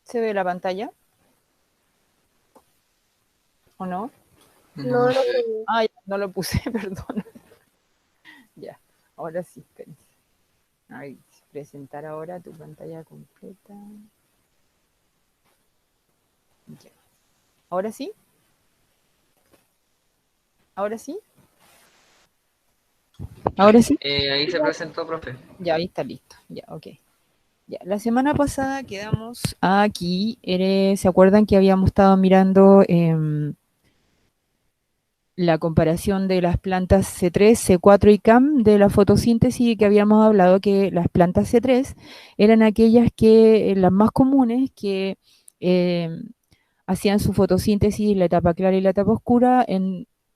¿Se ve la pantalla? ¿O no? No lo sé. Ah, ya, no lo puse, perdón. Ya, ahora sí, espérense. Ahí, presentar ahora tu pantalla completa. Ya. ¿Ahora sí? ¿Ahora sí? ¿Ahora sí? Ahí se presentó, profe. Ya, ahí está listo. Ya, ok. Ya, la semana pasada quedamos aquí. ¿Se acuerdan que habíamos estado mirando la comparación de las plantas C3, C4 y CAM de la fotosíntesis y que habíamos hablado que las plantas C3 eran aquellas que, las más comunes, que eh, hacían su fotosíntesis en la etapa clara y la etapa oscura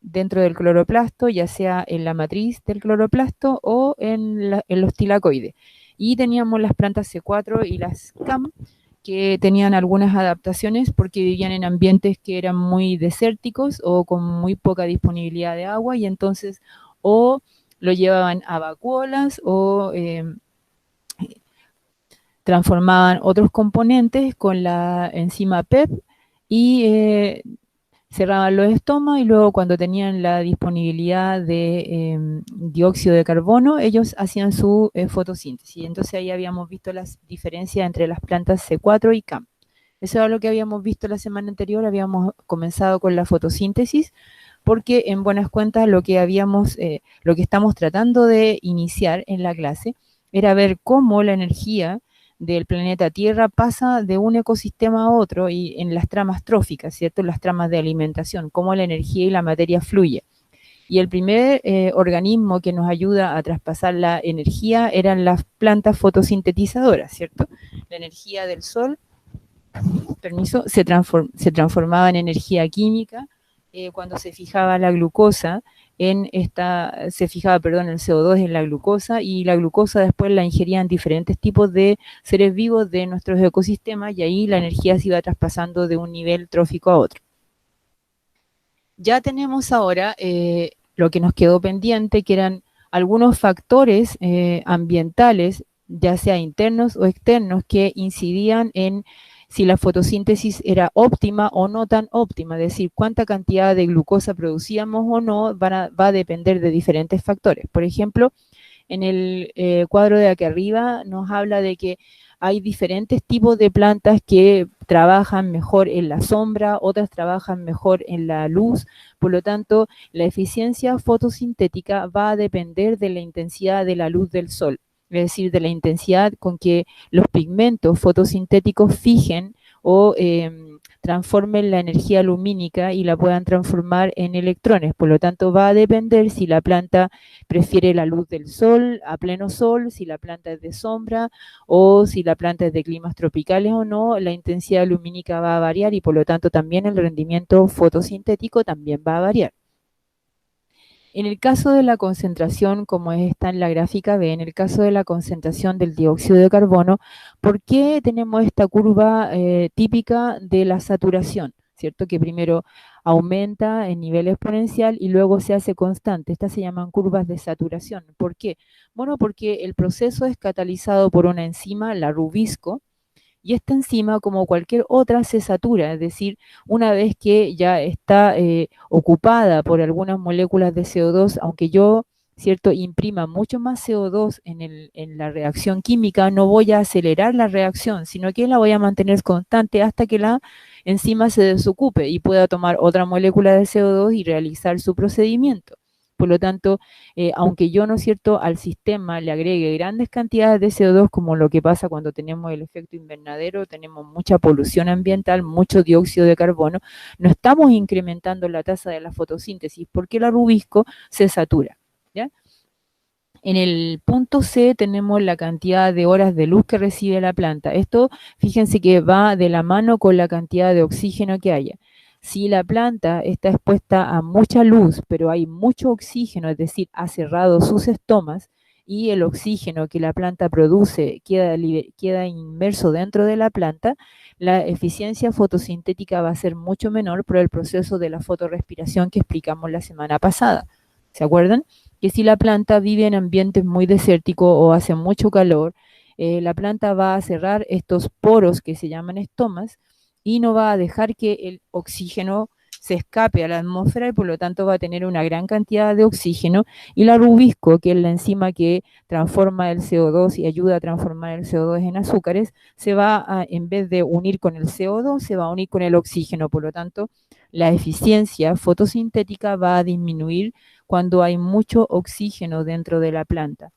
dentro del cloroplasto, ya sea en la matriz del cloroplasto o en los tilacoides. Y teníamos las plantas C4 y las CAM, que tenían algunas adaptaciones porque vivían en ambientes que eran muy desérticos o con muy poca disponibilidad de agua, y entonces o lo llevaban a vacuolas o transformaban otros componentes con la enzima PEP y cerraban los estomas, y luego cuando tenían la disponibilidad de dióxido de carbono, ellos hacían su fotosíntesis. Entonces ahí habíamos visto las diferencias entre las plantas C4 y CAM. Eso era lo que habíamos visto la semana anterior. Habíamos comenzado con la fotosíntesis porque, en buenas cuentas, lo que estamos tratando de iniciar en la clase era ver cómo la energía del planeta Tierra pasa de un ecosistema a otro, y en las tramas tróficas, ¿cierto? Las tramas de alimentación, cómo la energía y la materia fluye. Y el primer organismo que nos ayuda a traspasar la energía eran las plantas fotosintetizadoras, ¿cierto? La energía del sol, permiso, se transformaba en energía química cuando se fijaba la glucosa se fijaba, perdón, el CO2 en la glucosa, y la glucosa después la ingerían diferentes tipos de seres vivos de nuestros ecosistemas, y ahí la energía se iba traspasando de un nivel trófico a otro. Ya tenemos ahora lo que nos quedó pendiente, que eran algunos factores ambientales, ya sea internos o externos, que incidían en si la fotosíntesis era óptima o no tan óptima, es decir, cuánta cantidad de glucosa producíamos o no, va a depender de diferentes factores. Por ejemplo, en el cuadro de aquí arriba nos habla de que hay diferentes tipos de plantas que trabajan mejor en la sombra, otras trabajan mejor en la luz. Por lo tanto, la eficiencia fotosintética va a depender de la intensidad de la luz del sol, es decir, de la intensidad con que los pigmentos fotosintéticos fijen o transformen la energía lumínica y la puedan transformar en electrones. Por lo tanto, va a depender si la planta prefiere la luz del sol a pleno sol, si la planta es de sombra o si la planta es de climas tropicales o no. La intensidad lumínica va a variar, y por lo tanto también el rendimiento fotosintético también va a variar. En el caso de la concentración, como está en la gráfica B, en el caso de la concentración del dióxido de carbono, ¿por qué tenemos esta curva típica de la saturación? ¿Cierto? Que primero aumenta en nivel exponencial y luego se hace constante. Estas se llaman curvas de saturación. ¿Por qué? Bueno, porque el proceso es catalizado por una enzima, la rubisco, y esta enzima, como cualquier otra, se satura, es decir, una vez que ya está ocupada por algunas moléculas de CO2, aunque yo, ¿cierto?, imprima mucho más CO2 en la reacción química, no voy a acelerar la reacción, sino que la voy a mantener constante hasta que la enzima se desocupe y pueda tomar otra molécula de CO2 y realizar su procedimiento. Por lo tanto, aunque yo, ¿no es cierto?, al sistema le agregue grandes cantidades de CO2, como lo que pasa cuando tenemos el efecto invernadero, tenemos mucha polución ambiental, mucho dióxido de carbono, no estamos incrementando la tasa de la fotosíntesis porque la rubisco se satura, ¿ya? En el punto C tenemos la cantidad de horas de luz que recibe la planta. Esto, fíjense que va de la mano con la cantidad de oxígeno que haya. Si la planta está expuesta a mucha luz, pero hay mucho oxígeno, es decir, ha cerrado sus estomas y el oxígeno que la planta produce queda inmerso dentro de la planta, la eficiencia fotosintética va a ser mucho menor por el proceso de la fotorrespiración que explicamos la semana pasada. ¿Se acuerdan? Que si la planta vive en ambientes muy desérticos o hace mucho calor, la planta va a cerrar estos poros que se llaman estomas y no va a dejar que el oxígeno se escape a la atmósfera y por lo tanto va a tener una gran cantidad de oxígeno. Y la rubisco, que es la enzima que transforma el CO2 y ayuda a transformar el CO2 en azúcares, se va a, en vez de unir con el CO2, se va a unir con el oxígeno. Por lo tanto, la eficiencia fotosintética va a disminuir cuando hay mucho oxígeno dentro de la planta.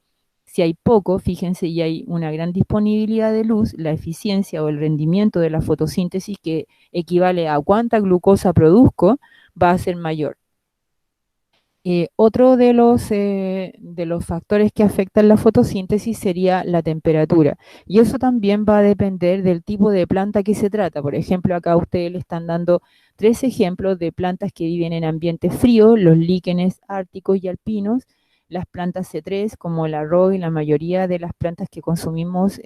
Si hay poco, fíjense, y hay una gran disponibilidad de luz, la eficiencia o el rendimiento de la fotosíntesis, que equivale a cuánta glucosa produzco, va a ser mayor. Otro de los factores que afectan la fotosíntesis sería la temperatura. Y eso también va a depender del tipo de planta que se trata. Por ejemplo, acá ustedes le están dando 3 ejemplos de plantas que viven en ambientes fríos, los líquenes árticos y alpinos, las plantas C3 como el arroz y la mayoría de las plantas que consumimos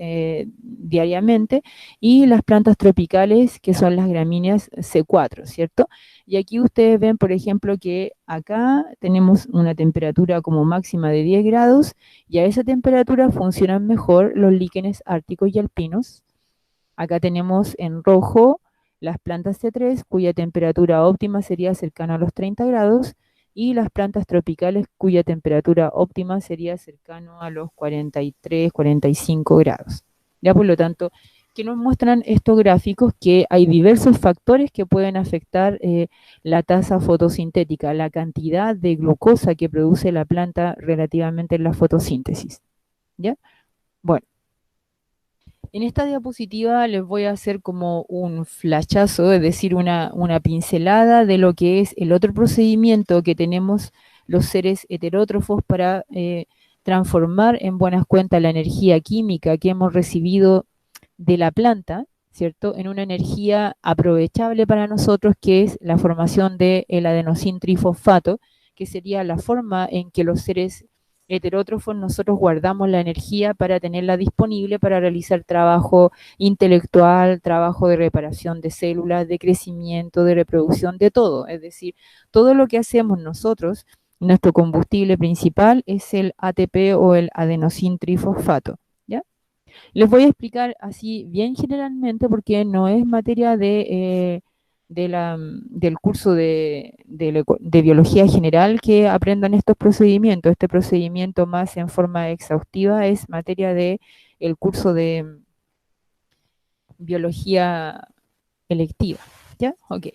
diariamente, y las plantas tropicales que son las gramíneas C4, ¿cierto? Y aquí ustedes ven, por ejemplo, que acá tenemos una temperatura como máxima de 10 grados y a esa temperatura funcionan mejor los líquenes árticos y alpinos. Acá tenemos en rojo las plantas C3, cuya temperatura óptima sería cercana a los 30 grados, y las plantas tropicales, cuya temperatura óptima sería cercano a los 43, 45 grados. Ya, por lo tanto, que nos muestran estos gráficos que hay diversos factores que pueden afectar la tasa fotosintética, la cantidad de glucosa que produce la planta relativamente en la fotosíntesis. ¿Ya? Bueno, en esta diapositiva les voy a hacer como un flashazo, es decir, una pincelada de lo que es el otro procedimiento que tenemos los seres heterótrofos para transformar en buenas cuentas la energía química que hemos recibido de la planta, ¿cierto? En una energía aprovechable para nosotros, que es la formación del adenosin trifosfato, que sería la forma en que los seres heterótrofos nosotros guardamos la energía para tenerla disponible para realizar trabajo intelectual, trabajo de reparación de células, de crecimiento, de reproducción, de todo. Es decir, todo lo que hacemos nosotros, nuestro combustible principal es el ATP o el adenosin trifosfato. Les voy a explicar así bien generalmente porque no es materia del curso de biología general que aprendan estos procedimientos. Este procedimiento más en forma exhaustiva es materia del curso de biología electiva. ¿Ya? Ok.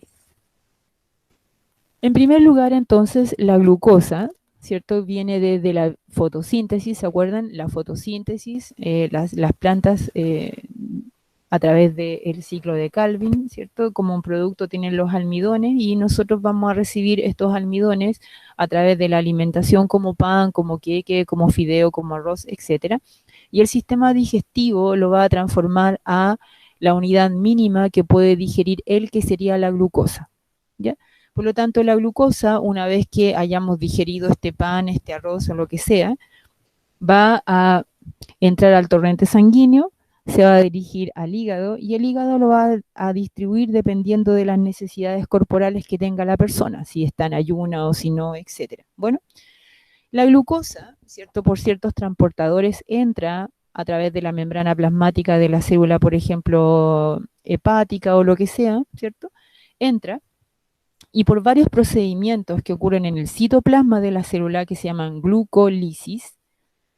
En primer lugar, entonces, la glucosa, ¿cierto? Viene desde la fotosíntesis, ¿se acuerdan? La fotosíntesis, las plantas a través del ciclo de Calvin, ¿cierto? Como un producto tienen los almidones y nosotros vamos a recibir estos almidones a través de la alimentación como pan, como queque, como fideo, como arroz, etcétera. Y el sistema digestivo lo va a transformar a la unidad mínima que puede digerir él, que sería la glucosa, ¿ya? Por lo tanto, la glucosa, una vez que hayamos digerido este pan, este arroz o lo que sea, va a entrar al torrente sanguíneo, se va a dirigir al hígado y el hígado lo va a distribuir dependiendo de las necesidades corporales que tenga la persona, si está en ayuna o si no, etc. Bueno, la glucosa, ¿cierto? Por ciertos transportadores entra a través de la membrana plasmática de la célula, por ejemplo, hepática o lo que sea, ¿cierto? Entra y por varios procedimientos que ocurren en el citoplasma de la célula que se llaman glucólisis,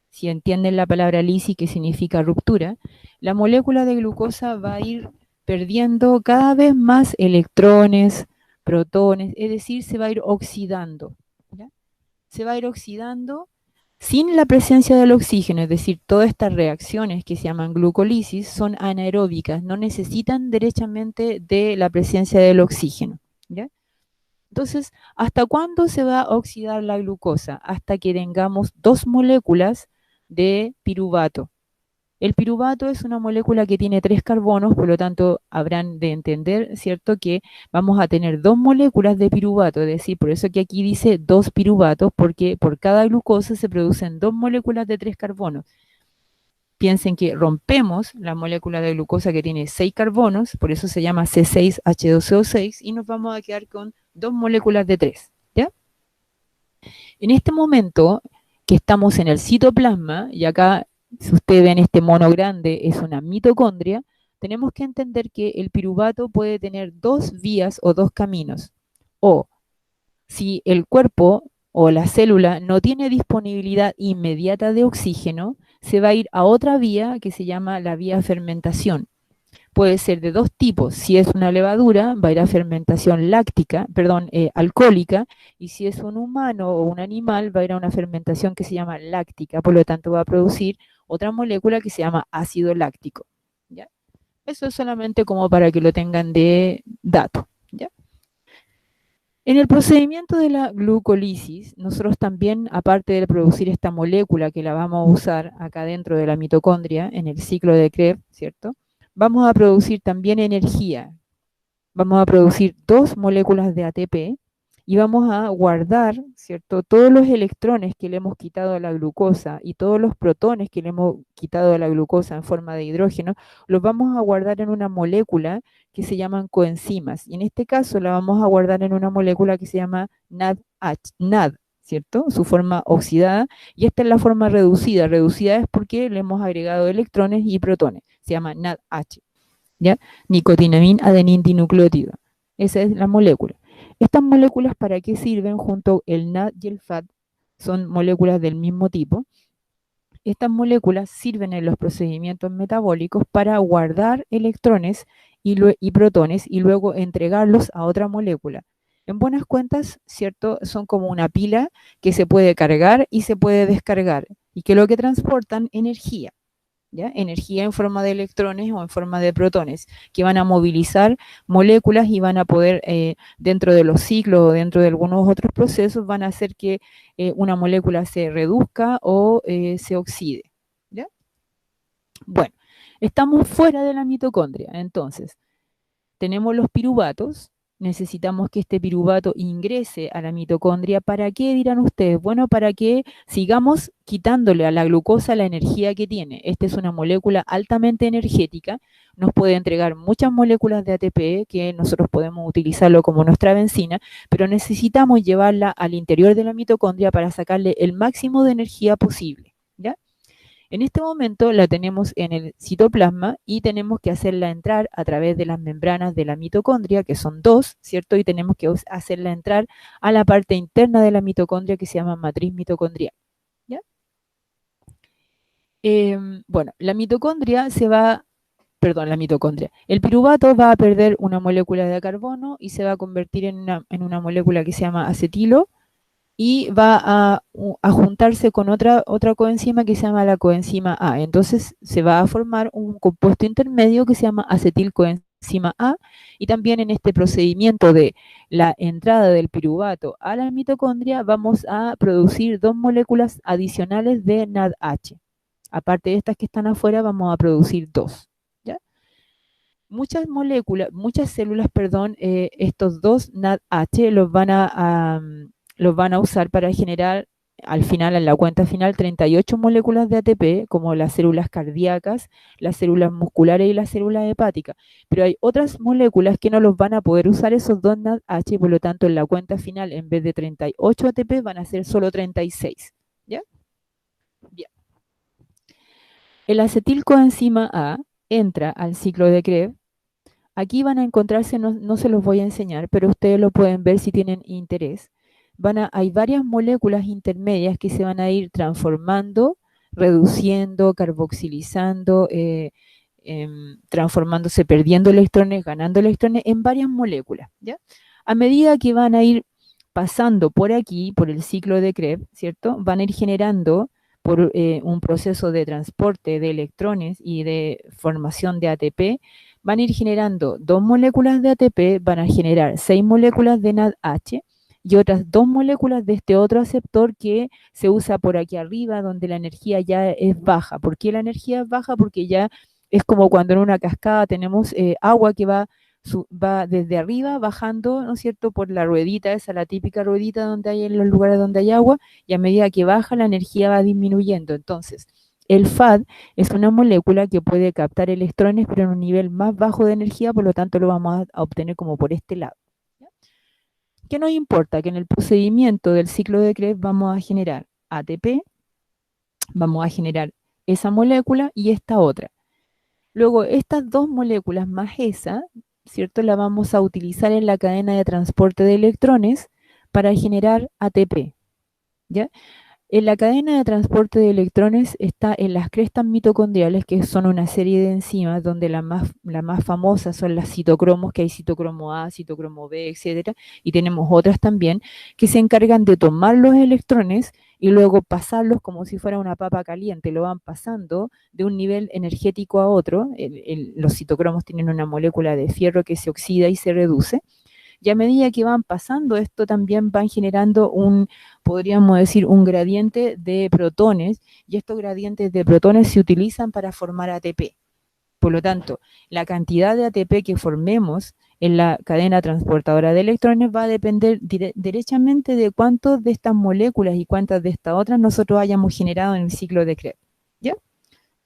si entienden la palabra lisis, que significa ruptura, la molécula de glucosa va a ir perdiendo cada vez más electrones, protones, es decir, se va a ir oxidando. ¿Ya? Se va a ir oxidando sin la presencia del oxígeno, es decir, todas estas reacciones que se llaman glucólisis son anaeróbicas, no necesitan derechamente de la presencia del oxígeno. ¿Ya? Entonces, ¿hasta cuándo se va a oxidar la glucosa? Hasta que tengamos 2 moléculas de piruvato. El piruvato es una molécula que tiene 3 carbonos, por lo tanto, habrán de entender, ¿cierto?, que vamos a tener 2 moléculas de piruvato, es decir, por eso que aquí dice 2 piruvatos, porque por cada glucosa se producen 2 moléculas de 3 carbonos. Piensen que rompemos la molécula de glucosa que tiene 6 carbonos, por eso se llama C6H12O6, y nos vamos a quedar con 2 moléculas de 3. ¿Ya? En este momento que estamos en el citoplasma, y acá si ustedes ven este mono grande, es una mitocondria, tenemos que entender que el piruvato puede tener dos vías o dos caminos. O si el cuerpo o la célula no tiene disponibilidad inmediata de oxígeno, se va a ir a otra vía que se llama la vía fermentación. Puede ser de dos tipos. Si es una levadura, va a ir a fermentación láctica, perdón, alcohólica, y si es un humano o un animal, va a ir a una fermentación que se llama láctica, por lo tanto va a producir otra molécula que se llama ácido láctico. ¿Ya? Eso es solamente como para que lo tengan de dato. ¿Ya? En el procedimiento de la glucólisis, nosotros también, aparte de producir esta molécula que la vamos a usar acá dentro de la mitocondria, en el ciclo de Krebs, ¿cierto? Vamos a producir también energía. Vamos a producir dos moléculas de ATP y vamos a guardar, ¿cierto? Todos los electrones que le hemos quitado a la glucosa y todos los protones que le hemos quitado a la glucosa en forma de hidrógeno, los vamos a guardar en una molécula que se llaman coenzimas. Y en este caso la vamos a guardar en una molécula que se llama NAD, ¿cierto? Su forma oxidada. Y esta es la forma reducida. Reducida es porque le hemos agregado electrones y protones. Se llama NADH. ¿Ya? Nicotinamina adenin dinucleótido. Esa es la molécula. Estas moléculas, ¿para qué sirven? Junto el NAD y el FAT, son moléculas del mismo tipo. Estas moléculas sirven en los procedimientos metabólicos para guardar electrones y protones y luego entregarlos a otra molécula. En buenas cuentas, ¿cierto? Son como una pila que se puede cargar y se puede descargar y que lo que transportan energía. ¿Ya? Energía en forma de electrones o en forma de protones, que van a movilizar moléculas y van a poder, dentro de los ciclos o dentro de algunos otros procesos, van a hacer que una molécula se reduzca o se oxide. ¿Ya? Bueno, estamos fuera de la mitocondria, entonces tenemos los piruvatos, necesitamos que este piruvato ingrese a la mitocondria. ¿Para qué, dirán ustedes? Bueno, para que sigamos quitándole a la glucosa la energía que tiene. Esta es una molécula altamente energética, nos puede entregar muchas moléculas de ATP que nosotros podemos utilizarlo como nuestra benzina, pero necesitamos llevarla al interior de la mitocondria para sacarle el máximo de energía posible. ¿Ya? En este momento la tenemos en el citoplasma y tenemos que hacerla entrar a través de las membranas de la mitocondria, que son dos, ¿cierto? Y tenemos que hacerla entrar a la parte interna de la mitocondria que se llama matriz mitocondrial. ¿Ya? Bueno, la mitocondria la mitocondria. El piruvato va a perder una molécula de carbono y se va a convertir en una molécula que se llama acetilo, y va a juntarse con otra coenzima que se llama la coenzima A. Entonces se va a formar un compuesto intermedio que se llama acetilcoenzima A, y también en este procedimiento de la entrada del piruvato a la mitocondria vamos a producir dos moléculas adicionales de NADH. Aparte de estas que están afuera, vamos a producir dos. ¿Ya? Muchas células, perdón, estos dos NADH los van a usar para generar al final, en la cuenta final, 38 moléculas de ATP, como las células cardíacas, las células musculares y las células hepáticas. Pero hay otras moléculas que no los van a poder usar esos dos NADH, por lo tanto, en la cuenta final, en vez de 38 ATP, van a ser solo 36. ¿Ya? Bien. El acetilcoenzima A entra al ciclo de Krebs. Aquí van a encontrarse, no se los voy a enseñar, pero ustedes lo pueden ver si tienen interés. Hay varias moléculas intermedias que se van a ir transformando, reduciendo, carboxilizando, transformándose, perdiendo electrones, ganando electrones en varias moléculas. ¿Ya? A medida que van a ir pasando por aquí, por el ciclo de Krebs, ¿cierto? Van a ir generando por un proceso de transporte de electrones y de formación de ATP, van a ir generando dos moléculas de ATP, van a generar 6 moléculas de NADH y otras 2 moléculas de este otro aceptor que se usa por aquí arriba, donde la energía ya es baja. ¿Por qué la energía es baja? Porque ya es como cuando en una cascada tenemos agua que va desde arriba bajando, ¿no es cierto?, por la ruedita, esa la típica ruedita donde hay en los lugares donde hay agua, y a medida que baja la energía va disminuyendo. Entonces, el FAD es una molécula que puede captar electrones, pero en un nivel más bajo de energía, por lo tanto lo vamos a obtener como por este lado. ¿Qué nos importa? Que en el procedimiento del ciclo de Krebs vamos a generar ATP, vamos a generar esa molécula y esta otra. Luego, estas dos moléculas más esa, ¿cierto? La vamos a utilizar en la cadena de transporte de electrones para generar ATP, ¿ya? En la cadena de transporte de electrones está en las crestas mitocondriales, que son una serie de enzimas, donde la más famosa son las citocromos, que hay citocromo A, citocromo B, etcétera, y tenemos otras también, que se encargan de tomar los electrones y luego pasarlos como si fuera una papa caliente, lo van pasando de un nivel energético a otro. Los citocromos tienen una molécula de fierro que se oxida y se reduce, y a medida que van pasando esto también van generando podríamos decir, un gradiente de protones, y estos gradientes de protones se utilizan para formar ATP. Por lo tanto, la cantidad de ATP que formemos en la cadena transportadora de electrones va a depender derechamente de cuántas de estas moléculas y cuántas de estas otras nosotros hayamos generado en el ciclo de Krebs. ¿Ya?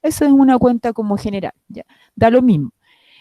Eso es una cuenta como general. ¿Ya? Da lo mismo.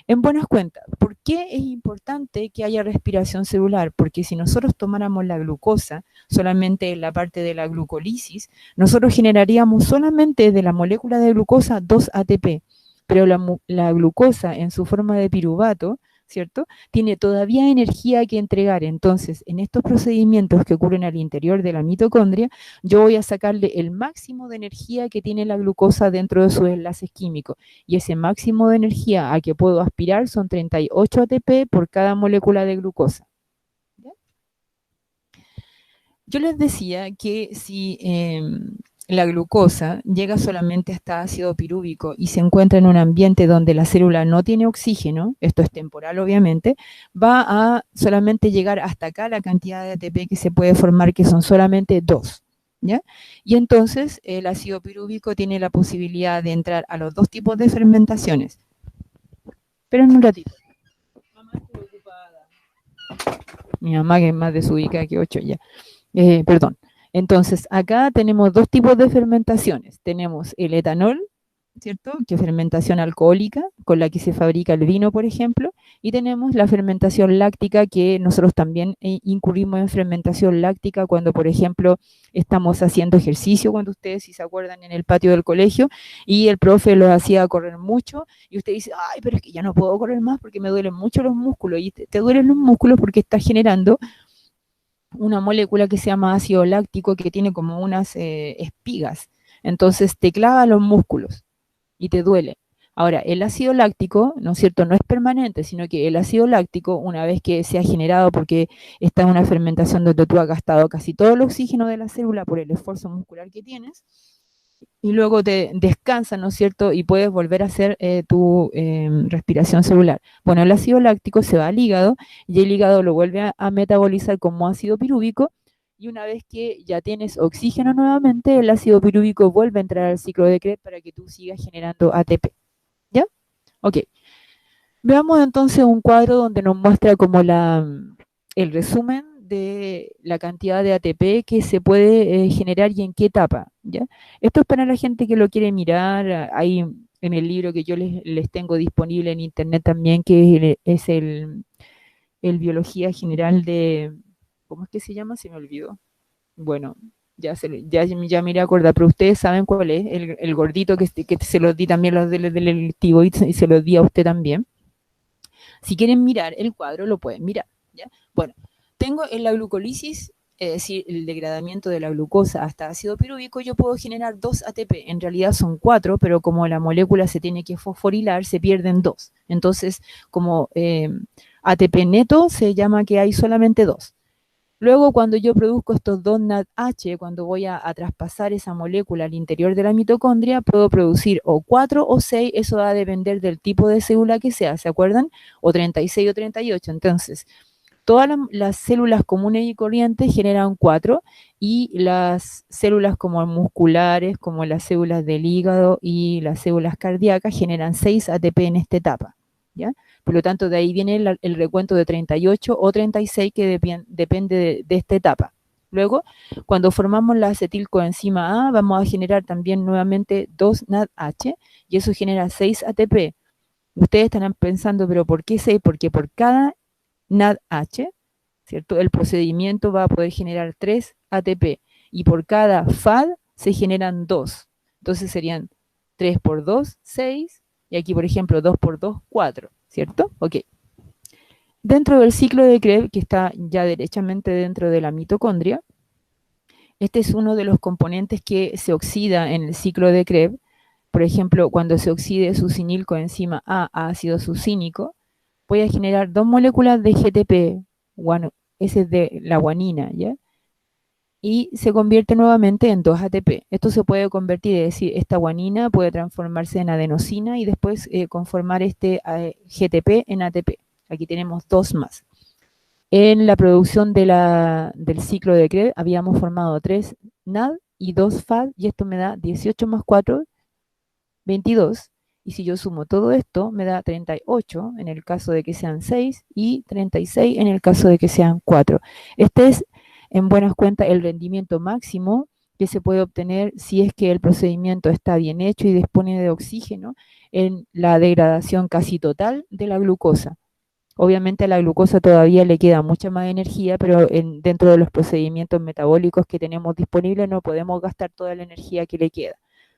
En buenas cuentas, ¿por qué es importante que haya respiración celular? Porque si nosotros tomáramos la glucosa solamente en la parte de la glucólisis, nosotros generaríamos solamente de la molécula de glucosa 2 ATP, pero la glucosa en su forma de piruvato, ¿cierto? Tiene todavía energía que entregar. Entonces, en estos procedimientos que ocurren al interior de la mitocondria, yo voy a sacarle el máximo de energía que tiene la glucosa dentro de sus enlaces químicos, y ese máximo de energía a que puedo aspirar son 38 ATP por cada molécula de glucosa. ¿Ya? Yo les decía que si la glucosa llega solamente hasta ácido pirúvico y se encuentra en un ambiente donde la célula no tiene oxígeno, esto es temporal obviamente, va a solamente llegar hasta acá la cantidad de ATP que se puede formar, que son solamente 2. ¿Ya? Y entonces el ácido pirúvico tiene la posibilidad de entrar a los dos tipos de fermentaciones. Pero en un ratito. Mamá, estoy ocupada. Mi mamá, que es más desubicada que 8 ya. Perdón. Entonces, acá tenemos dos tipos de fermentaciones. Tenemos el etanol, ¿cierto? Que es fermentación alcohólica, con la que se fabrica el vino, por ejemplo, y tenemos la fermentación láctica, que nosotros también incurrimos en fermentación láctica cuando, por ejemplo, estamos haciendo ejercicio, cuando ustedes, si se acuerdan, en el patio del colegio, y el profe los hacía correr mucho, y usted dice, ay, pero es que ya no puedo correr más porque me duelen mucho los músculos, y te duelen los músculos porque estás generando una molécula que se llama ácido láctico, que tiene como unas espigas, entonces te clava los músculos y te duele. Ahora, el ácido láctico, ¿no es cierto?, no es permanente, sino que el ácido láctico, una vez que se ha generado, porque está en una fermentación donde tú has gastado casi todo el oxígeno de la célula por el esfuerzo muscular que tienes, y luego te descansas, ¿no es cierto?, y puedes volver a hacer tu respiración celular. Bueno, el ácido láctico se va al hígado, y el hígado lo vuelve a metabolizar como ácido pirúvico, y una vez que ya tienes oxígeno nuevamente, el ácido pirúvico vuelve a entrar al ciclo de Krebs para que tú sigas generando ATP. ¿Ya? Ok. Veamos entonces un cuadro donde nos muestra como el resumen de la cantidad de ATP que se puede generar y en qué etapa. ¿Ya? Esto es para la gente que lo quiere mirar. Hay en el libro que yo les tengo disponible en internet también, que es el Biología General de... ¿Cómo es que se llama? Se me olvidó. Bueno, ya me iré a acordar, pero ustedes saben cuál es, el gordito que se los di también los del electivo, y se los di a usted también. Si quieren mirar el cuadro, lo pueden mirar. ¿Ya? Bueno, tengo en la glucólisis, es decir, el degradamiento de la glucosa hasta ácido pirúvico, yo puedo generar 2 ATP. En realidad son 4, pero como la molécula se tiene que fosforilar, se pierden 2. Entonces, como ATP neto, se llama que hay solamente 2. Luego, cuando yo produzco estos 2 NADH, cuando voy a traspasar esa molécula al interior de la mitocondria, puedo producir o 4 o 6, eso va a depender del tipo de célula que sea, ¿se acuerdan? O 36 o 38. Entonces, todas las células comunes y corrientes generan 4, y las células como musculares, como las células del hígado y las células cardíacas, generan 6 ATP en esta etapa. ¿Ya? Por lo tanto, de ahí viene el recuento de 38 o 36 que depende de esta etapa. Luego, cuando formamos la acetilcoenzima A, vamos a generar también nuevamente 2 NADH, y eso genera 6 ATP. Ustedes estarán pensando, ¿pero por qué 6? Porque por cada NADH, ¿cierto?, el procedimiento va a poder generar 3 ATP, y por cada FAD se generan 2. Entonces serían 3 por 2, 6, y aquí, por ejemplo, 2 por 2, 4, ¿cierto? Ok. Dentro del ciclo de Krebs, que está ya derechamente dentro de la mitocondria, este es uno de los componentes que se oxida en el ciclo de Krebs. Por ejemplo, cuando se oxide succinilcoenzima A a ácido sucínico, voy a generar dos moléculas de GTP, ese es de la guanina, ¿ya? Y se convierte nuevamente en 2 ATP. Esto se puede convertir, es decir, esta guanina puede transformarse en adenosina y después conformar este GTP en ATP. Aquí tenemos dos más. En la producción del ciclo de Krebs habíamos formado 3 NAD y 2 FAD, y esto me da 18 más 4, 22. Y si yo sumo todo esto, me da 38 en el caso de que sean 6 y 36 en el caso de que sean 4. Este es, en buenas cuentas, el rendimiento máximo que se puede obtener si es que el procedimiento está bien hecho y dispone de oxígeno en la degradación casi total de la glucosa. Obviamente a la glucosa todavía le queda mucha más energía, pero dentro de los procedimientos metabólicos que tenemos disponibles no podemos gastar toda la energía que le queda.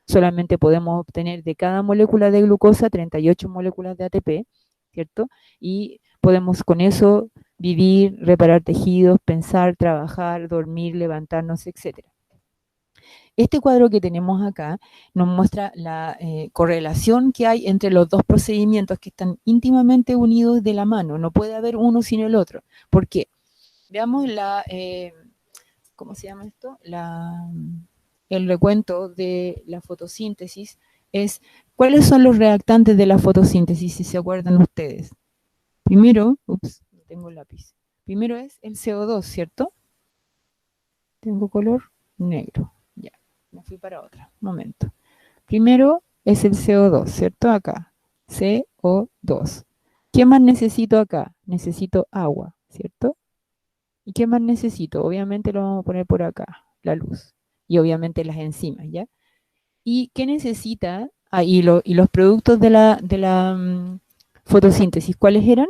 Solamente podemos obtener de cada molécula de glucosa 38 moléculas de ATP, ¿cierto? Y podemos con eso vivir, reparar tejidos, pensar, trabajar, dormir, levantarnos, etcétera. Este cuadro que tenemos acá nos muestra la correlación que hay entre los dos procedimientos que están íntimamente unidos de la mano. No puede haber uno sin el otro. ¿Por qué? Veamos ¿cómo se llama esto? El recuento de la fotosíntesis es, ¿cuáles son los reactantes de la fotosíntesis, si se acuerdan ustedes? Primero, no tengo lápiz. Primero es el CO2, ¿cierto? Tengo color negro. Ya, me fui para otra. Momento. Primero es el CO2, ¿cierto? Acá. CO2. ¿Qué más necesito acá? Necesito agua, ¿cierto? ¿Y qué más necesito? Obviamente lo vamos a poner por acá, la luz. Y obviamente las enzimas, ¿ya? ¿Y qué necesita? Y los productos de la fotosíntesis, ¿cuáles eran?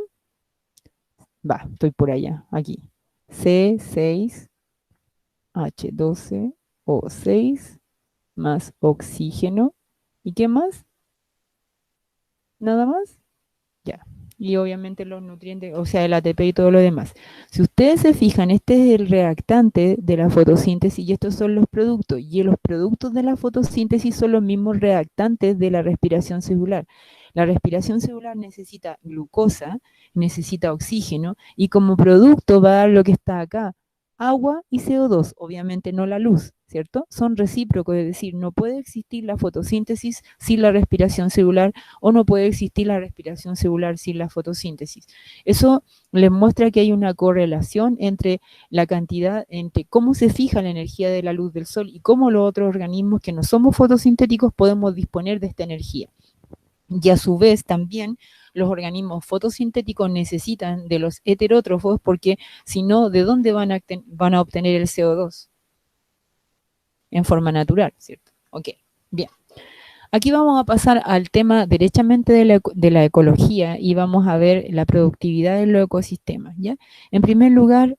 Va, estoy por allá, aquí. C6H12O6 más oxígeno. ¿Y qué más? ¿Nada más? Ya. Y obviamente los nutrientes, o sea, el ATP y todo lo demás. Si ustedes se fijan, este es el reactante de la fotosíntesis y estos son los productos. Y los productos de la fotosíntesis son los mismos reactantes de la respiración celular. La respiración celular necesita glucosa, necesita oxígeno y como producto va a dar lo que está acá, agua y CO2, obviamente no la luz, ¿cierto? Son recíprocos, es decir, no puede existir la fotosíntesis sin la respiración celular o no puede existir la respiración celular sin la fotosíntesis. Eso les muestra que hay una correlación entre la cantidad, entre cómo se fija la energía de la luz del sol y cómo los otros organismos que no somos fotosintéticos podemos disponer de esta energía. Y a su vez también los organismos fotosintéticos necesitan de los heterótrofos porque si no, ¿de dónde van a obtener el CO2? En forma natural, ¿cierto? Ok, bien. Aquí vamos a pasar al tema derechamente de la ecología y vamos a ver la productividad de los ecosistemas, ¿ya? En primer lugar,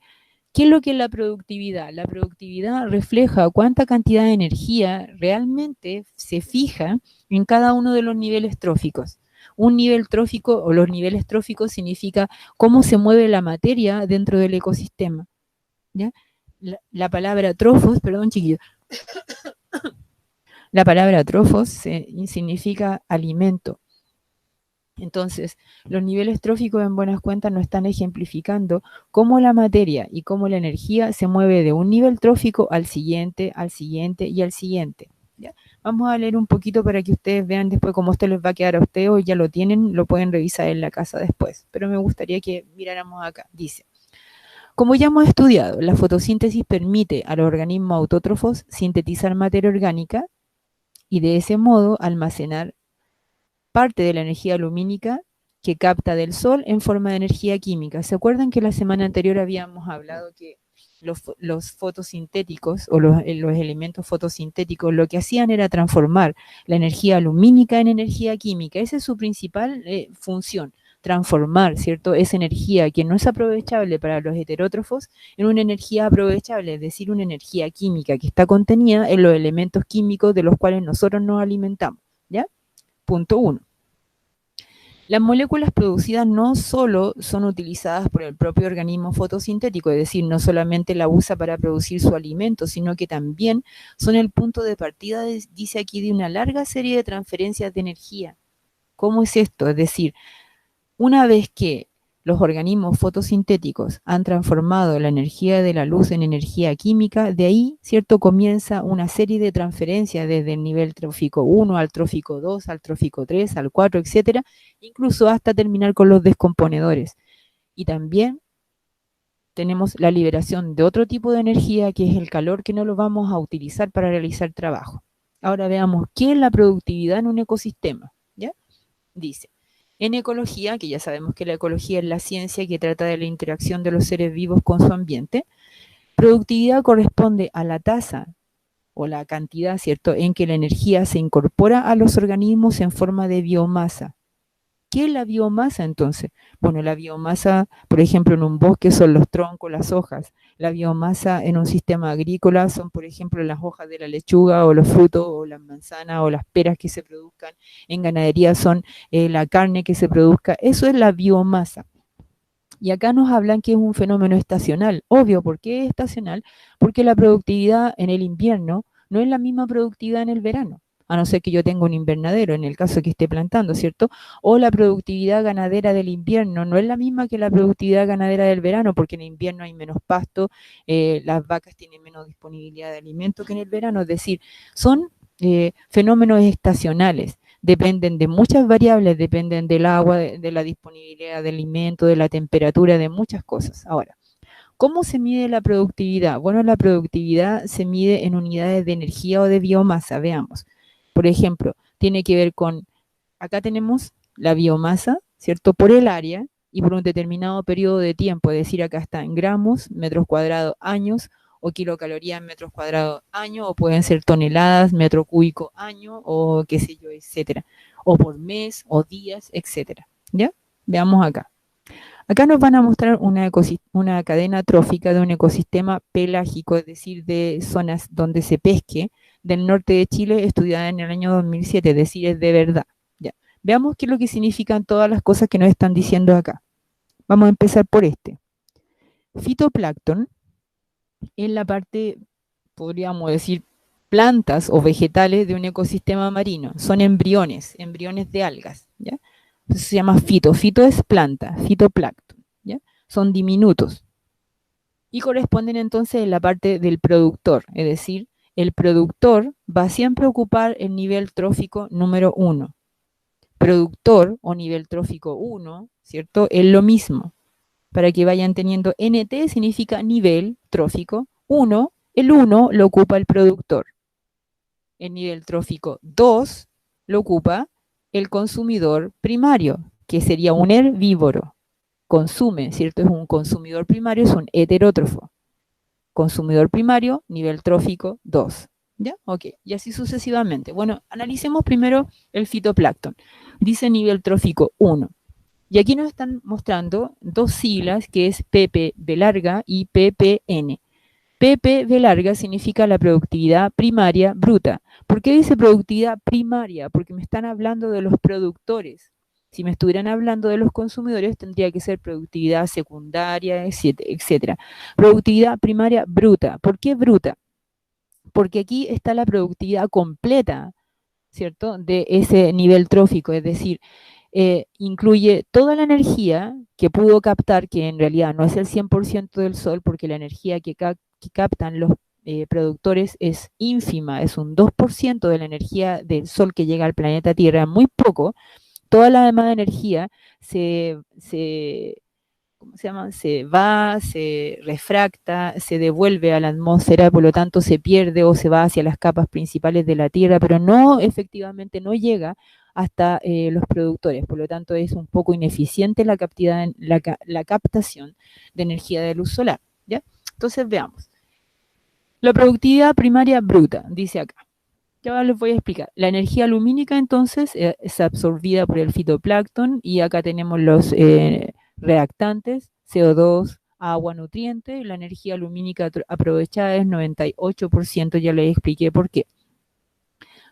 ¿qué es lo que es la productividad? La productividad refleja cuánta cantidad de energía realmente se fija en cada uno de los niveles tróficos. Un nivel trófico o los niveles tróficos significa cómo se mueve la materia dentro del ecosistema, ¿ya? La palabra trofos, perdón chiquillos, la palabra trofos significa alimento. Entonces, los niveles tróficos en buenas cuentas nos están ejemplificando cómo la materia y cómo la energía se mueve de un nivel trófico al siguiente y al siguiente. ¿Ya? Vamos a leer un poquito para que ustedes vean después cómo esto les va a quedar a ustedes o ya lo tienen, lo pueden revisar en la casa después. Pero me gustaría que miráramos acá. Dice, como ya hemos estudiado, la fotosíntesis permite a los organismos autótrofos sintetizar materia orgánica y de ese modo almacenar parte de la energía lumínica que capta del sol en forma de energía química. ¿Se acuerdan que la semana anterior habíamos hablado que los fotosintéticos o los elementos fotosintéticos lo que hacían era transformar la energía lumínica en energía química? Esa es su principal función, transformar, ¿cierto? Esa energía que no es aprovechable para los heterótrofos en una energía aprovechable, es decir, una energía química que está contenida en los elementos químicos de los cuales nosotros nos alimentamos. ¿ya? Punto 1. Las moléculas producidas no solo son utilizadas por el propio organismo fotosintético, es decir, no solamente la usa para producir su alimento, sino que también son el punto de partida, dice aquí, de una larga serie de transferencias de energía. ¿Cómo es esto? Es decir, una vez que los organismos fotosintéticos han transformado la energía de la luz en energía química, de ahí, ¿cierto?, comienza una serie de transferencias desde el nivel trófico 1 al trófico 2, al trófico 3, al 4, etcétera, incluso hasta terminar con los descomponedores. Y también tenemos la liberación de otro tipo de energía, que es el calor, que no lo vamos a utilizar para realizar trabajo. Ahora veamos qué es la productividad en un ecosistema, ¿ya? Dice, en ecología, que ya sabemos que la ecología es la ciencia que trata de la interacción de los seres vivos con su ambiente, productividad corresponde a la tasa o la cantidad, ¿cierto?, en que la energía se incorpora a los organismos en forma de biomasa. ¿Qué es la biomasa entonces? Bueno, la biomasa, por ejemplo, en un bosque son los troncos, las hojas. La biomasa en un sistema agrícola son, por ejemplo, las hojas de la lechuga o los frutos o las manzanas o las peras que se produzcan. En ganadería son la carne que se produzca. Eso es la biomasa. Y acá nos hablan que es un fenómeno estacional. Obvio, ¿por qué es estacional? Porque la productividad en el invierno no es la misma productividad en el verano, a no ser que yo tenga un invernadero, en el caso que esté plantando, ¿cierto? O la productividad ganadera del invierno no es la misma que la productividad ganadera del verano, porque en el invierno hay menos pasto, las vacas tienen menos disponibilidad de alimento que en el verano. Es decir, son fenómenos estacionales. Dependen de muchas variables, dependen del agua, de la disponibilidad de alimento, de la temperatura, de muchas cosas. Ahora, ¿cómo se mide la productividad? Bueno, la productividad se mide en unidades de energía o de biomasa, veamos. Por ejemplo, tiene que ver con, acá tenemos la biomasa, ¿cierto? Por el área y por un determinado periodo de tiempo, es decir, acá está en gramos, metros cuadrados, años, o kilocalorías, metros cuadrados, año, o pueden ser toneladas, metro cúbico, año, o qué sé yo, etcétera. O por mes, o días, etcétera. ¿Ya? Veamos acá. Acá nos van a mostrar una cadena trófica de un ecosistema pelágico, es decir, de zonas donde se pesque, del norte de Chile, estudiada en el año 2007, es decir, es de verdad. Ya. Veamos qué es lo que significan todas las cosas que nos están diciendo acá. Vamos a empezar por este. Fitoplancton es la parte, podríamos decir, plantas o vegetales de un ecosistema marino. Son embriones de algas, ¿ya? Eso se llama fito. Fito es planta, fitoplancton, ¿ya? Son diminutos. Y corresponden entonces en la parte del productor, es decir, el productor va siempre a ocupar el nivel trófico número 1. Productor o nivel trófico 1, ¿cierto? Es lo mismo. Para que vayan teniendo, NT significa nivel trófico 1, el 1 lo ocupa el productor. El nivel trófico 2 lo ocupa el consumidor primario, que sería un herbívoro. Consume, ¿cierto? Es un consumidor primario, es un heterótrofo. Consumidor primario, nivel trófico 2. ¿Ya? Ok, y así sucesivamente. Bueno, analicemos primero el fitoplancton. Dice nivel trófico 1. Y aquí nos están mostrando dos siglas, que es ppb larga y ppn. ppb larga significa la productividad primaria bruta. ¿Por qué dice productividad primaria? Porque me están hablando de los productores. Si me estuvieran hablando de los consumidores, tendría que ser productividad secundaria, etcétera. Productividad primaria bruta. ¿Por qué bruta? Porque aquí está la productividad completa, ¿cierto?, de ese nivel trófico, es decir, incluye toda la energía que pudo captar, que en realidad no es el 100% del sol, porque la energía que captan los productores es ínfima, es un 2% de la energía del sol que llega al planeta Tierra, muy poco. Toda la demás energía ¿cómo se llama? Se va, se refracta, se devuelve a la atmósfera, por lo tanto se pierde o se va hacia las capas principales de la Tierra, pero no, efectivamente no llega hasta los productores, por lo tanto es un poco ineficiente la captación de energía de luz solar, ¿ya? Entonces veamos. La productividad primaria bruta, dice acá. Ya les voy a explicar. La energía lumínica entonces es absorbida por el fitoplancton y acá tenemos los reactantes, CO2, agua, nutrientes. La energía lumínica aprovechada es 98%, ya les expliqué por qué.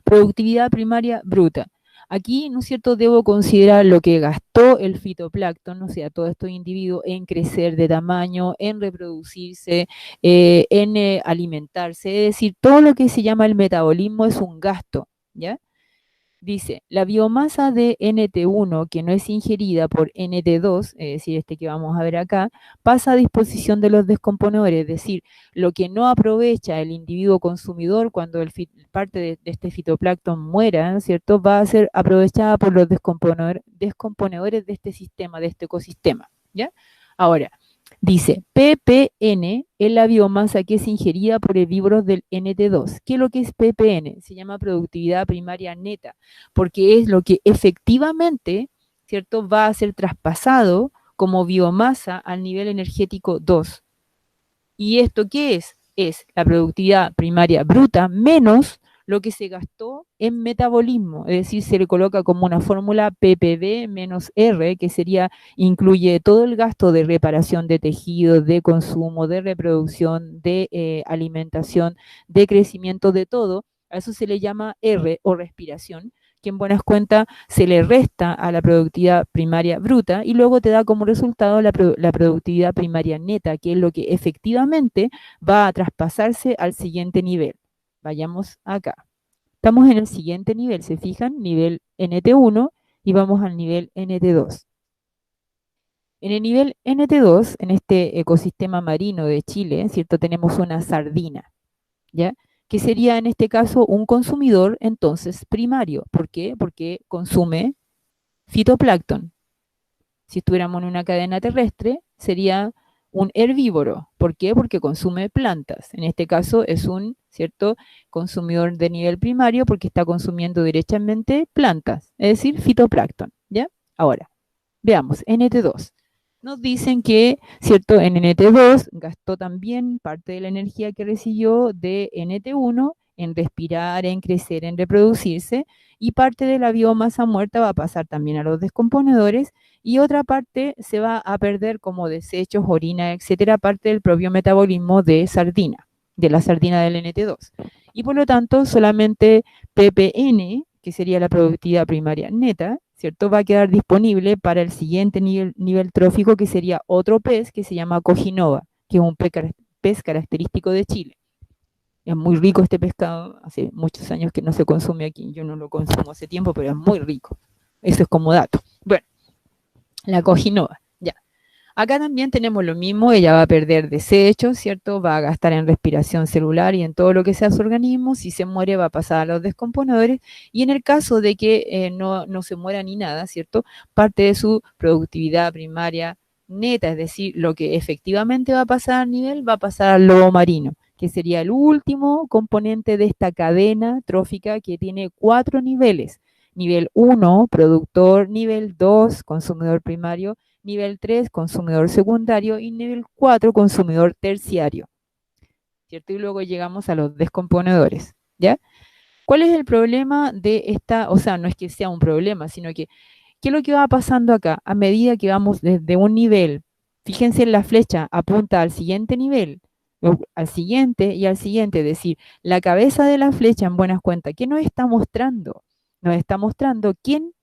Productividad primaria bruta. Aquí, ¿no es cierto?, debo considerar lo que gastó el fitoplancton, o sea, todos estos individuos, en crecer de tamaño, en reproducirse, en alimentarse. Es decir, todo lo que se llama el metabolismo es un gasto, ¿ya? Dice, la biomasa de NT1 que no es ingerida por NT2, es decir, este que vamos a ver acá, pasa a disposición de los descomponedores, es decir, lo que no aprovecha el individuo consumidor cuando parte de este fitoplancton muera, ¿no es cierto?, va a ser aprovechada por los descomponedores de este sistema, de este ecosistema, ¿ya? Ahora, dice, ppn es la biomasa que es ingerida por herbívoros del NT2. ¿Qué es lo que es ppn? Se llama productividad primaria neta, porque es lo que efectivamente, ¿cierto?, va a ser traspasado como biomasa al nivel energético 2. ¿Y esto qué es? Es la productividad primaria bruta menos lo que se gastó en metabolismo, es decir, se le coloca como una fórmula ppb menos R, que sería, incluye todo el gasto de reparación de tejidos, de consumo, de reproducción, de alimentación, de crecimiento, de todo. A eso se le llama R o respiración, que en buenas cuentas se le resta a la productividad primaria bruta y luego te da como resultado la productividad primaria neta, que es lo que efectivamente va a traspasarse al siguiente nivel. Vayamos acá. Estamos en el siguiente nivel, ¿se fijan? Nivel NT1 y vamos al nivel NT2. En el nivel NT2, en este ecosistema marino de Chile, ¿cierto?, tenemos una sardina, ¿ya?, que sería en este caso un consumidor entonces primario. ¿Por qué? Porque consume fitoplancton. Si estuviéramos en una cadena terrestre, sería un herbívoro. ¿Por qué? Porque consume plantas. En este caso es un, ¿cierto?, consumidor de nivel primario porque está consumiendo directamente plantas, es decir, fitoplancton, ¿ya? Ahora, veamos, NT2. Nos dicen que, ¿cierto?, en NT2 gastó también parte de la energía que recibió de NT1 en respirar, en crecer, en reproducirse, y parte de la biomasa muerta va a pasar también a los descomponedores, y otra parte se va a perder como desechos, orina, etcétera, parte del propio metabolismo de sardina, de la sardina del NT2. Y por lo tanto, solamente ppn, que sería la productividad primaria neta, ¿cierto?, va a quedar disponible para el siguiente nivel trófico, que sería otro pez que se llama Coginova, que es un pez característico de Chile. Es muy rico este pescado, hace muchos años que no se consume aquí, yo no lo consumo hace tiempo, pero es muy rico. Eso es como dato. Bueno, la Coginova, ya. Acá también tenemos lo mismo, ella va a perder desechos, ¿cierto? Va a gastar en respiración celular y en todo lo que sea su organismo. Si se muere va a pasar a los descomponedores, y en el caso de que no se muera ni nada, ¿cierto?, parte de su productividad primaria neta, es decir, lo que efectivamente va a pasar al nivel, va a pasar al lobo marino, que sería el último componente de esta cadena trófica que tiene 4 niveles. Nivel 1, productor; nivel 2, consumidor primario; nivel 3, consumidor secundario; y nivel 4, consumidor terciario, ¿cierto? Y luego llegamos a los descomponedores, ¿ya? ¿Cuál es el problema de esta? O sea, no es que sea un problema, sino que, ¿qué es lo que va pasando acá? A medida que vamos desde un nivel, fíjense en la flecha, apunta al siguiente nivel, al siguiente y al siguiente, es decir, la cabeza de la flecha, en buenas cuentas, ¿qué nos está mostrando? Nos está mostrando quién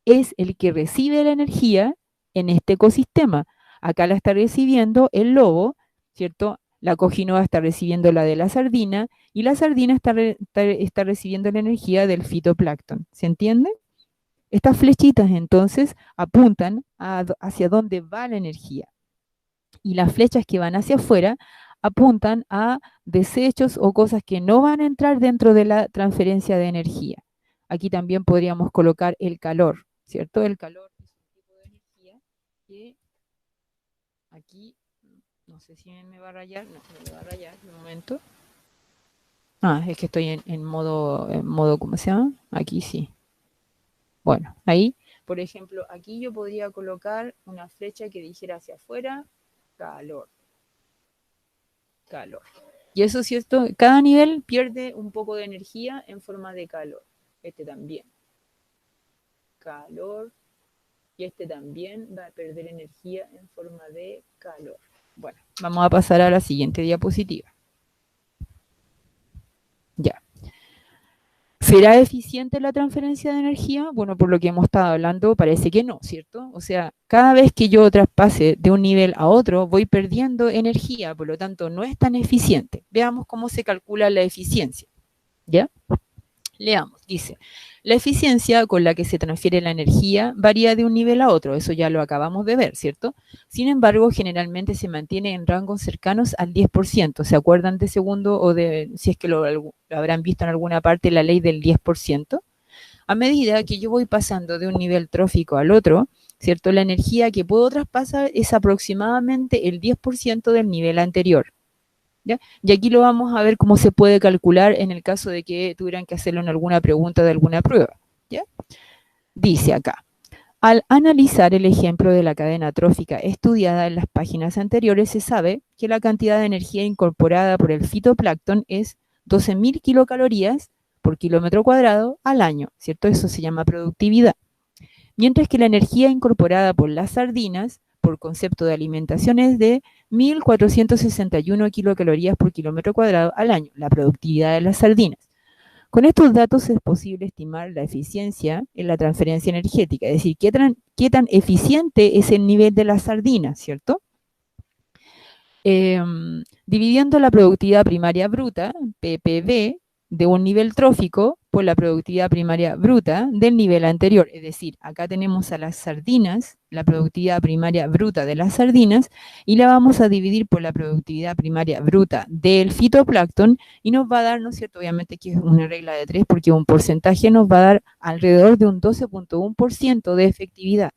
es el que recibe la energía en este ecosistema. Acá la está recibiendo el lobo, ¿cierto? La Coginova está recibiendo la de la sardina, y la sardina está recibiendo la energía del fitoplancton. ¿Se entiende? Estas flechitas entonces apuntan hacia dónde va la energía, y las flechas que van hacia afuera apuntan a desechos o cosas que no van a entrar dentro de la transferencia de energía. Aquí también podríamos colocar el calor, ¿cierto? El calor es un tipo de energía que aquí, no sé si me va a rayar, no, me va a rayar de momento. Ah, es que estoy en modo, ¿cómo se llama? Aquí sí. Bueno, ahí, por ejemplo, aquí yo podría colocar una flecha que dijera hacia afuera, calor, calor. Y eso es cierto, cada nivel pierde un poco de energía en forma de calor. Este también. Calor. Y este también va a perder energía en forma de calor. Bueno, vamos a pasar a la siguiente diapositiva. Ya. ¿Será eficiente la transferencia de energía? Bueno, por lo que hemos estado hablando, parece que no, ¿cierto? O sea, cada vez que yo traspase de un nivel a otro, voy perdiendo energía, por lo tanto, no es tan eficiente. Veamos cómo se calcula la eficiencia, ¿ya? Leamos, dice, la eficiencia con la que se transfiere la energía varía de un nivel a otro, eso ya lo acabamos de ver, ¿cierto? Sin embargo, generalmente se mantiene en rangos cercanos al 10%. ¿Se acuerdan de segundo o de, si es que lo habrán visto en alguna parte, la ley del 10%? A medida que yo voy pasando de un nivel trófico al otro, ¿cierto? La energía que puedo traspasar es aproximadamente el 10% del nivel anterior. ¿Ya? Y aquí lo vamos a ver cómo se puede calcular en el caso de que tuvieran que hacerlo en alguna pregunta de alguna prueba. ¿Ya? Dice acá, al analizar el ejemplo de la cadena trófica estudiada en las páginas anteriores, se sabe que la cantidad de energía incorporada por el fitoplancton es 12.000 kilocalorías por kilómetro cuadrado al año, ¿cierto? Eso se llama productividad. Mientras que la energía incorporada por las sardinas, por concepto de alimentación, es de 1.461 kilocalorías por kilómetro cuadrado al año, la productividad de las sardinas. Con estos datos es posible estimar la eficiencia en la transferencia energética, es decir, qué tan eficiente es el nivel de las sardinas, ¿cierto? Dividiendo la productividad primaria bruta, PPB, de un nivel trófico por la productividad primaria bruta del nivel anterior. Es decir, acá tenemos a las sardinas, la productividad primaria bruta de las sardinas, y la vamos a dividir por la productividad primaria bruta del fitoplancton, y nos va a dar, ¿no es cierto? Obviamente que es una regla de 3, porque un porcentaje nos va a dar alrededor de un 12.1% de efectividad.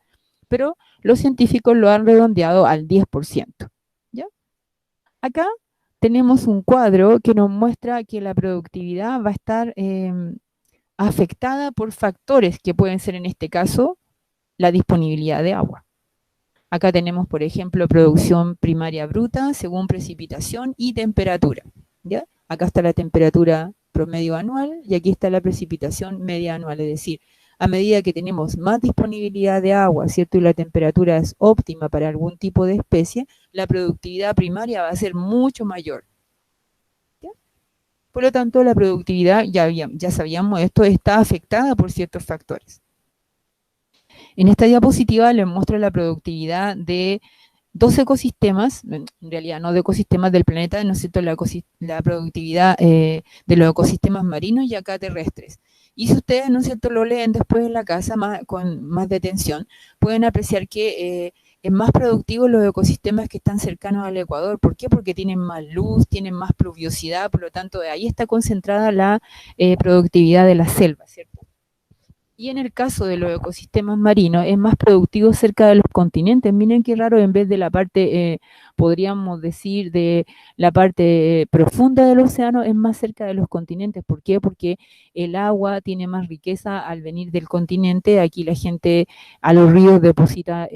Pero los científicos lo han redondeado al 10%. ¿Ya? Acá tenemos un cuadro que nos muestra que la productividad va a estar afectada por factores que pueden ser, en este caso, la disponibilidad de agua. Acá tenemos, por ejemplo, producción primaria bruta según precipitación y temperatura. ¿Ya? Acá está la temperatura promedio anual y aquí está la precipitación media anual, es decir, a medida que tenemos más disponibilidad de agua, ¿cierto? Y la temperatura es óptima para algún tipo de especie, la productividad primaria va a ser mucho mayor. ¿Ya? Por lo tanto, la productividad, ya sabíamos esto, está afectada por ciertos factores. En esta diapositiva les muestro la productividad de dos ecosistemas, en realidad no de ecosistemas del planeta, ¿no es cierto? La productividad de los ecosistemas marinos y acá terrestres. Y si ustedes, ¿no es cierto?, lo leen después en la casa con más detención, pueden apreciar que es más productivo los ecosistemas que están cercanos al Ecuador. ¿Por qué? Porque tienen más luz, tienen más pluviosidad, por lo tanto, ahí está concentrada la productividad de la selva, ¿cierto? Y en el caso de los ecosistemas marinos, es más productivo cerca de los continentes. Miren qué raro, en vez de la parte, podríamos decir, de la parte profunda del océano, es más cerca de los continentes. ¿Por qué? Porque el agua tiene más riqueza al venir del continente. Aquí la gente a los ríos deposita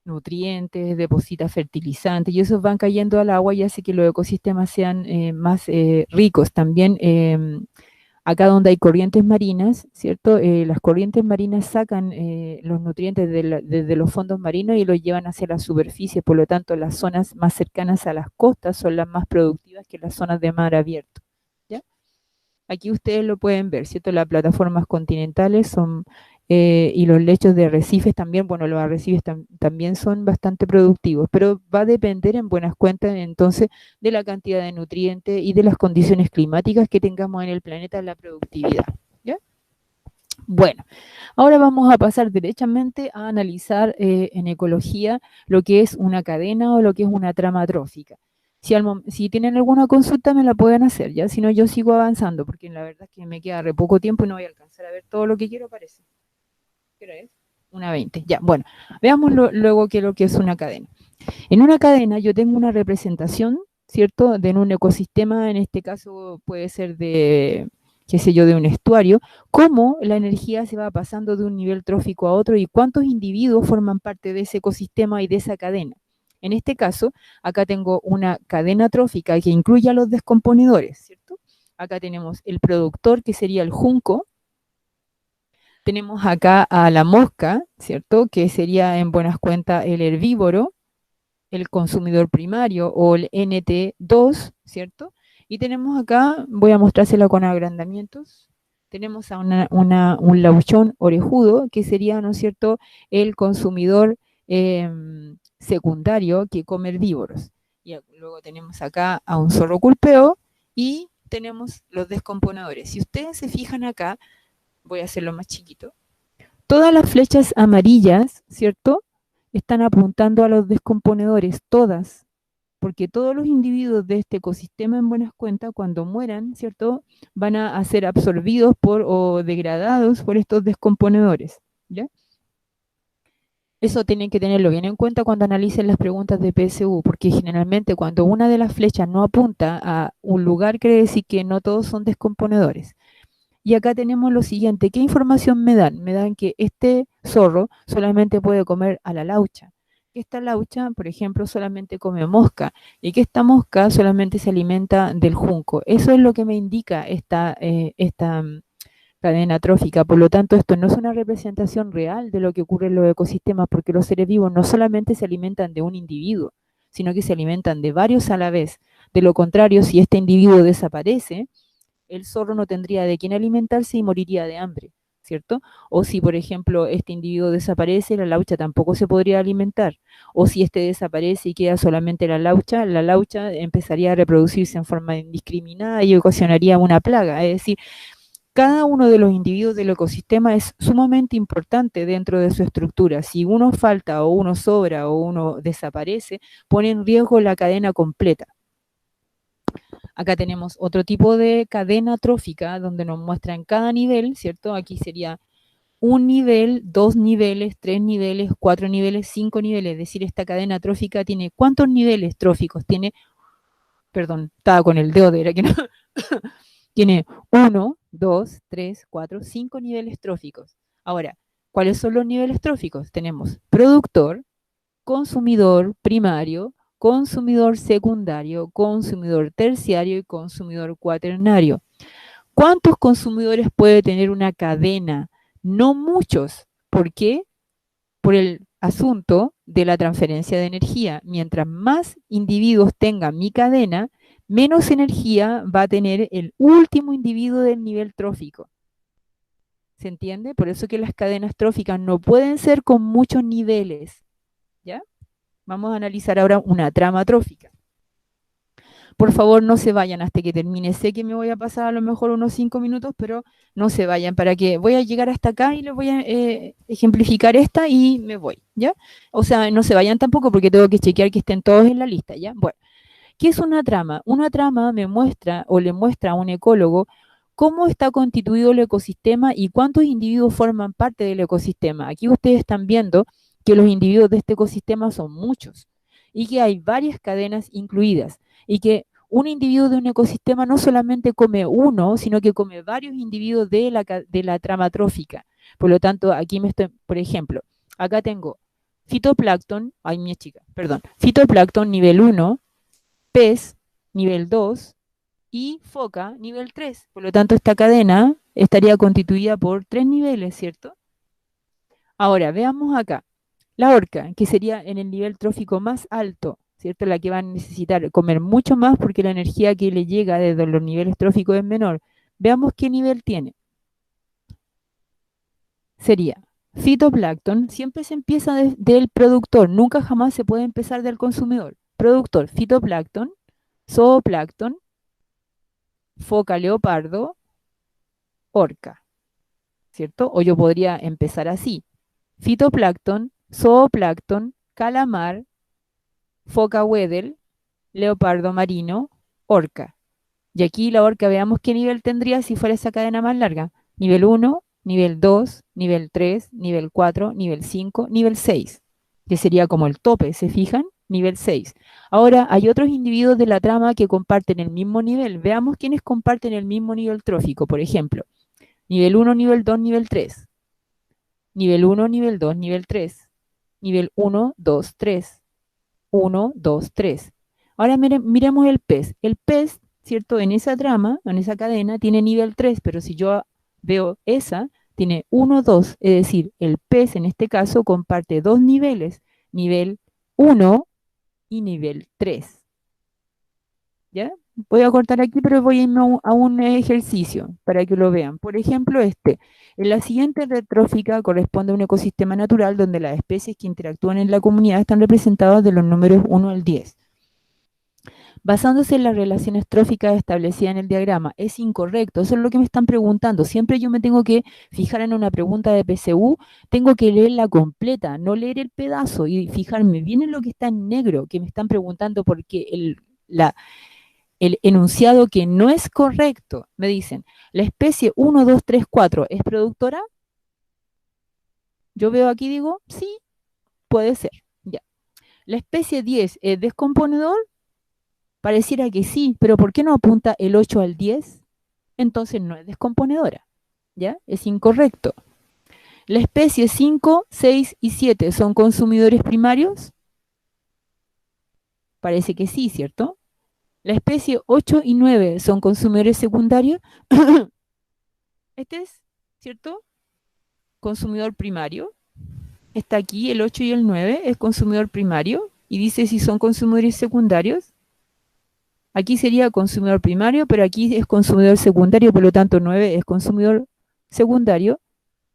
nutrientes, deposita fertilizantes, y esos van cayendo al agua y hace que los ecosistemas sean más ricos. También acá donde hay corrientes marinas, ¿cierto? Las corrientes marinas sacan los nutrientes desde los fondos marinos y los llevan hacia la superficie, por lo tanto las zonas más cercanas a las costas son las más productivas que las zonas de mar abierto. ¿Ya? Aquí ustedes lo pueden ver, ¿cierto? Las plataformas continentales son, y los lechos de arrecifes también, bueno, los arrecifes también son bastante productivos, pero va a depender en buenas cuentas entonces de la cantidad de nutrientes y de las condiciones climáticas que tengamos en el planeta en la productividad. ¿Ya? Bueno, ahora vamos a pasar derechamente a analizar en ecología lo que es una cadena o lo que es una trama trófica. Si tienen alguna consulta me la pueden hacer, ya, si no yo sigo avanzando, porque la verdad es que me queda re poco tiempo y no voy a alcanzar a ver todo lo que quiero, parece. ¿Qué hora es? 1:20. Ya, bueno, veamos luego qué es lo que es una cadena. En una cadena yo tengo una representación, ¿cierto?, de un ecosistema, en este caso puede ser de, qué sé yo, de un estuario, cómo la energía se va pasando de un nivel trófico a otro y cuántos individuos forman parte de ese ecosistema y de esa cadena. En este caso, acá tengo una cadena trófica que incluye a los descomponedores, ¿cierto? Acá tenemos el productor, que sería el junco. Tenemos acá a la mosca, ¿cierto? Que sería en buenas cuentas el herbívoro, el consumidor primario o el NT2, ¿cierto? Y tenemos acá, voy a mostrársela con agrandamientos, tenemos a un lauchón orejudo, que sería, ¿no es cierto?, el consumidor secundario que come herbívoros. Y luego tenemos acá a un zorro culpeo y tenemos los descomponedores. Si ustedes se fijan acá, voy a hacerlo más chiquito, todas las flechas amarillas, ¿cierto?, están apuntando a los descomponedores, todas, porque todos los individuos de este ecosistema en buenas cuentas, cuando mueran, ¿cierto?, van a ser absorbidos por o degradados por estos descomponedores, ¿ya? Eso tienen que tenerlo bien en cuenta cuando analicen las preguntas de PSU, porque generalmente cuando una de las flechas no apunta a un lugar, quiere decir que no todos son descomponedores. Y acá tenemos lo siguiente, ¿qué información me dan? Me dan que este zorro solamente puede comer a la laucha. Esta laucha, por ejemplo, solamente come mosca y que esta mosca solamente se alimenta del junco. Eso es lo que me indica esta cadena trófica. Por lo tanto, esto no es una representación real de lo que ocurre en los ecosistemas, porque los seres vivos no solamente se alimentan de un individuo, sino que se alimentan de varios a la vez. De lo contrario, si este individuo desaparece, el zorro no tendría de quién alimentarse y moriría de hambre, ¿cierto? O si, por ejemplo, este individuo desaparece, la laucha tampoco se podría alimentar. O si este desaparece y queda solamente la laucha empezaría a reproducirse en forma indiscriminada y ocasionaría una plaga. Es decir, cada uno de los individuos del ecosistema es sumamente importante dentro de su estructura. Si uno falta o uno sobra o uno desaparece, pone en riesgo la cadena completa. Acá tenemos otro tipo de cadena trófica donde nos muestran cada nivel, ¿cierto? Aquí sería un nivel, 2 niveles, 3 niveles, 4 niveles, 5 niveles. Es decir, esta cadena trófica tiene ¿cuántos niveles tróficos? Tiene, perdón, estaba con el dedo de era que no. Tiene 1, 2, 3, 4, 5 niveles tróficos. Ahora, ¿cuáles son los niveles tróficos? Tenemos productor, consumidor primario, consumidor secundario, consumidor terciario y consumidor cuaternario. ¿Cuántos consumidores puede tener una cadena? No muchos. ¿Por qué? Por el asunto de la transferencia de energía. Mientras más individuos tenga mi cadena, menos energía va a tener el último individuo del nivel trófico. ¿Se entiende? Por eso que las cadenas tróficas no pueden ser con muchos niveles. ¿Ya? Vamos a analizar ahora una trama trófica. Por favor, no se vayan hasta que termine. Sé que me voy a pasar a lo mejor unos 5 minutos, pero no se vayan para que voy a llegar hasta acá y les voy a ejemplificar esta y me voy, ¿ya? O sea, no se vayan tampoco porque tengo que chequear que estén todos en la lista, ¿ya? Bueno, ¿qué es una trama? Una trama me muestra o le muestra a un ecólogo cómo está constituido el ecosistema y cuántos individuos forman parte del ecosistema. Aquí ustedes están viendo que los individuos de este ecosistema son muchos y que hay varias cadenas incluidas y que un individuo de un ecosistema no solamente come uno, sino que come varios individuos de la trama trófica. Por lo tanto, aquí me estoy, por ejemplo, acá tengo fitoplancton, ay, mi chica, perdón, fitoplancton nivel 1, pez nivel 2 y foca nivel 3. Por lo tanto, esta cadena estaría constituida por 3 niveles, ¿cierto? Ahora, veamos acá. La orca, que sería en el nivel trófico más alto, ¿cierto? La que va a necesitar comer mucho más porque la energía que le llega desde los niveles tróficos es menor. Veamos qué nivel tiene. Sería fitoplancton, siempre se empieza del productor, nunca jamás se puede empezar del consumidor. Productor, fitoplancton, zooplancton, foca leopardo, orca, ¿cierto? O yo podría empezar así. Fitoplancton, zooplancton, calamar, foca Weddell, leopardo marino, orca. Y aquí la orca, veamos qué nivel tendría si fuera esa cadena más larga. Nivel 1, nivel 2, nivel 3, nivel 4, nivel 5, nivel 6, que sería como el tope, ¿se fijan? Nivel 6. Ahora, hay otros individuos de la trama que comparten el mismo nivel. Veamos quiénes comparten el mismo nivel trófico. Por ejemplo, nivel 1, nivel 2, nivel 3. Nivel 1, nivel 2, nivel 3. Nivel 1, 2, 3. 1, 2, 3. Ahora miremos el pez. El pez, ¿cierto? En esa trama, en esa cadena, tiene nivel 3, pero si yo veo esa, tiene 1, 2. Es decir, el pez en este caso comparte dos niveles, nivel 1 y nivel 3. ¿Ya? Voy a cortar aquí, pero voy a irme a un ejercicio para que lo vean. Por ejemplo, en la siguiente red trófica corresponde a un ecosistema natural donde las especies que interactúan en la comunidad están representadas de los números 1 al 10. Basándose en las relaciones tróficas establecidas en el diagrama, es incorrecto. Eso es lo que me están preguntando. Siempre yo me tengo que fijar en una pregunta de PSU, tengo que leerla completa, no leer el pedazo y fijarme bien en lo que está en negro, que me están preguntando porque el enunciado que no es correcto, me dicen, la especie 1, 2, 3, 4 es productora. Yo veo aquí, digo, sí, puede ser. Ya. La especie 10 es descomponedor. Pareciera que sí, pero ¿por qué no apunta el 8 al 10? Entonces no es descomponedora, ¿ya? Es incorrecto. La especie 5, 6 y 7 son consumidores primarios. Parece que sí, ¿cierto? La especie 8 y 9 son consumidores secundarios. Este es, ¿cierto? Consumidor primario. Está aquí el 8 y el 9 es consumidor primario. Y dice si son consumidores secundarios. Aquí sería consumidor primario, pero aquí es consumidor secundario, por lo tanto 9 es consumidor secundario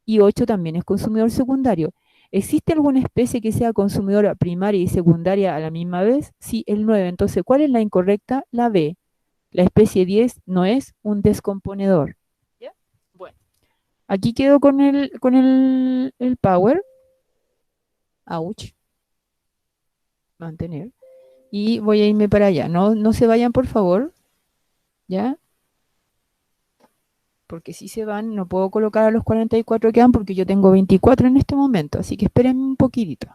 y 8 también es consumidor secundario. ¿Existe alguna especie que sea consumidora primaria y secundaria a la misma vez? Sí, el 9. Entonces, ¿cuál es la incorrecta? La B. La especie 10 no es un descomponedor. ¿Ya? Bueno, aquí quedo con el power. Ouch. Mantener. Y voy a irme para allá. No, no se vayan, por favor. ¿Ya? Porque si se van, no puedo colocar a los 44 que quedan porque yo tengo 24 en este momento. Así que esperen un poquitito.